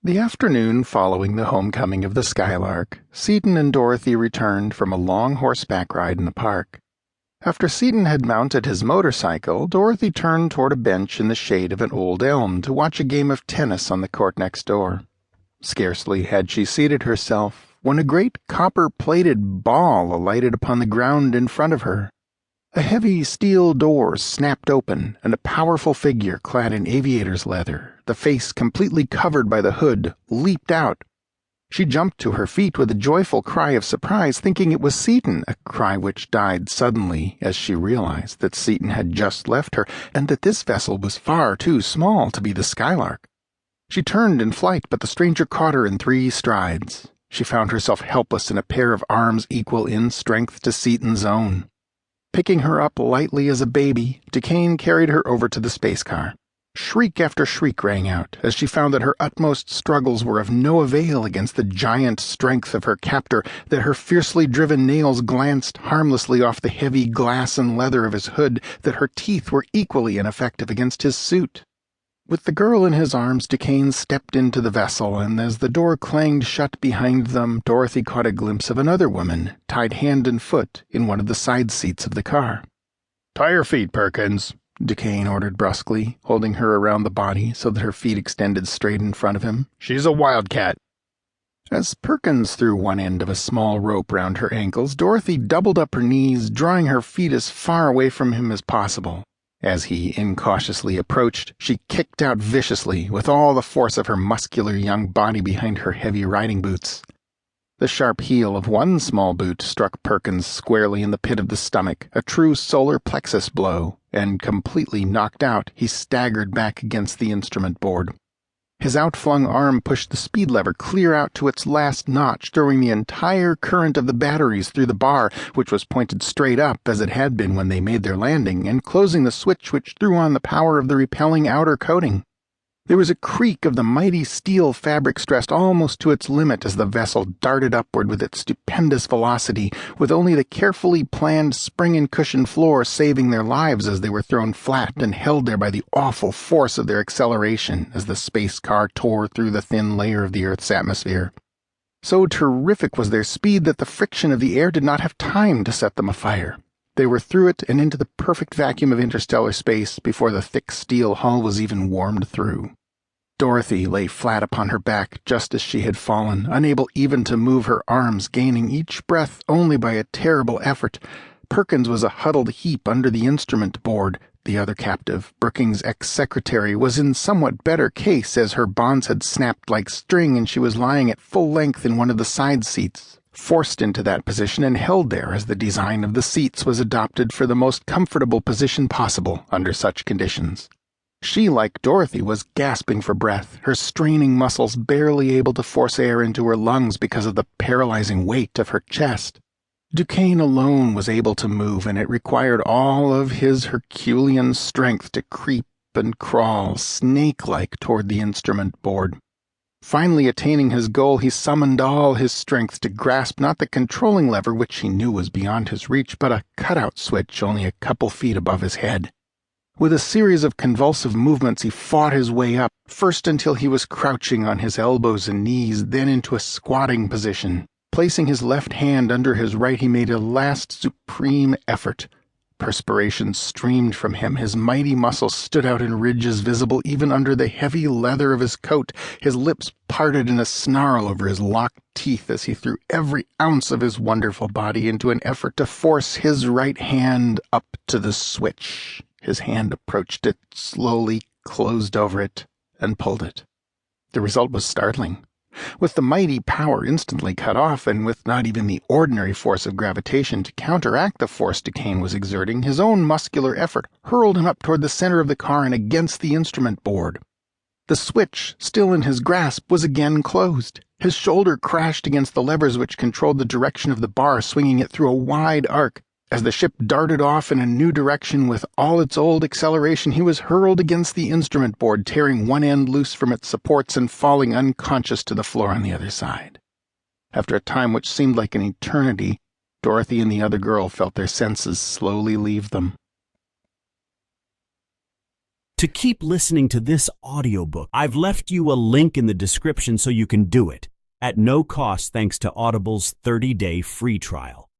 The afternoon following the homecoming of the Skylark, Seaton and Dorothy returned from a long horseback ride in the park. After Seaton had mounted his motorcycle, Dorothy turned toward a bench in the shade of an old elm to watch a game of tennis on the court next door. Scarcely had she seated herself when a great copper-plated ball alighted upon the ground in front of her. A heavy steel door snapped open, and a powerful figure clad in aviator's leather, the face completely covered by the hood, leaped out. She jumped to her feet with a joyful cry of surprise, thinking it was Seaton, a cry which died suddenly as she realized that Seaton had just left her, and that this vessel was far too small to be the Skylark. She turned in flight, but the stranger caught her in 3 strides. She found herself helpless in a pair of arms equal in strength to Seaton's own. Picking her up lightly as a baby, Duquesne carried her over to the space car. Shriek after shriek rang out as she found that her utmost struggles were of no avail against the giant strength of her captor, that her fiercely driven nails glanced harmlessly off the heavy glass and leather of his hood, that her teeth were equally ineffective against his suit. With the girl in his arms, Duquesne stepped into the vessel, and as the door clanged shut behind them, Dorothy caught a glimpse of another woman, tied hand and foot, in one of the side seats of the car. "Tie her feet, Perkins," Duquesne ordered brusquely, holding her around the body so that her feet extended straight in front of him. "She's a wildcat." As Perkins threw one end of a small rope round her ankles, Dorothy doubled up her knees, drawing her feet as far away from him as possible. As he incautiously approached, she kicked out viciously, with all the force of her muscular young body behind her heavy riding boots. The sharp heel of one small boot struck Perkins squarely in the pit of the stomach, a true solar plexus blow, and completely knocked out, he staggered back against the instrument board. His outflung arm pushed the speed lever clear out to its last notch, throwing the entire current of the batteries through the bar, which was pointed straight up as it had been when they made their landing, and closing the switch which threw on the power of the repelling outer coating. There was a creak of the mighty steel fabric stressed almost to its limit as the vessel darted upward with its stupendous velocity, with only the carefully planned spring and cushion floor saving their lives as they were thrown flat and held there by the awful force of their acceleration as the space car tore through the thin layer of the Earth's atmosphere. So terrific was their speed that the friction of the air did not have time to set them afire. They were through it and into the perfect vacuum of interstellar space before the thick steel hull was even warmed through. Dorothy lay flat upon her back just as she had fallen, unable even to move her arms, gaining each breath only by a terrible effort. Perkins was a huddled heap under the instrument board. The other captive, Brookings' ex-secretary, was in somewhat better case as her bonds had snapped like string and she was lying at full length in one of the side seats, forced into that position and held there as the design of the seats was adopted for the most comfortable position possible under such conditions. She, like Dorothy, was gasping for breath, her straining muscles barely able to force air into her lungs because of the paralyzing weight of her chest. Duquesne alone was able to move, and it required all of his Herculean strength to creep and crawl, snake-like, toward the instrument board. Finally attaining his goal, he summoned all his strength to grasp not the controlling lever, which he knew was beyond his reach, but a cutout switch only a couple feet above his head. With a series of convulsive movements, he fought his way up, first until he was crouching on his elbows and knees, then into a squatting position. Placing his left hand under his right, he made a last supreme effort. Perspiration streamed from him, his mighty muscles stood out in ridges visible even under the heavy leather of his coat, his lips parted in a snarl over his locked teeth as he threw every ounce of his wonderful body into an effort to force his right hand up to the switch. His hand approached it, slowly closed over it, and pulled it. The result was startling. With the mighty power instantly cut off, and with not even the ordinary force of gravitation to counteract the force Duquesne was exerting, his own muscular effort hurled him up toward the center of the car and against the instrument board. The switch, still in his grasp, was again closed. His shoulder crashed against the levers which controlled the direction of the bar, swinging it through a wide arc. As the ship darted off in a new direction with all its old acceleration, he was hurled against the instrument board, tearing one end loose from its supports and falling unconscious to the floor on the other side. After a time which seemed like an eternity, Dorothy and the other girl felt their senses slowly leave them. To keep listening to this audiobook, I've left you a link in the description so you can do it, at no cost thanks to Audible's 30-day free trial.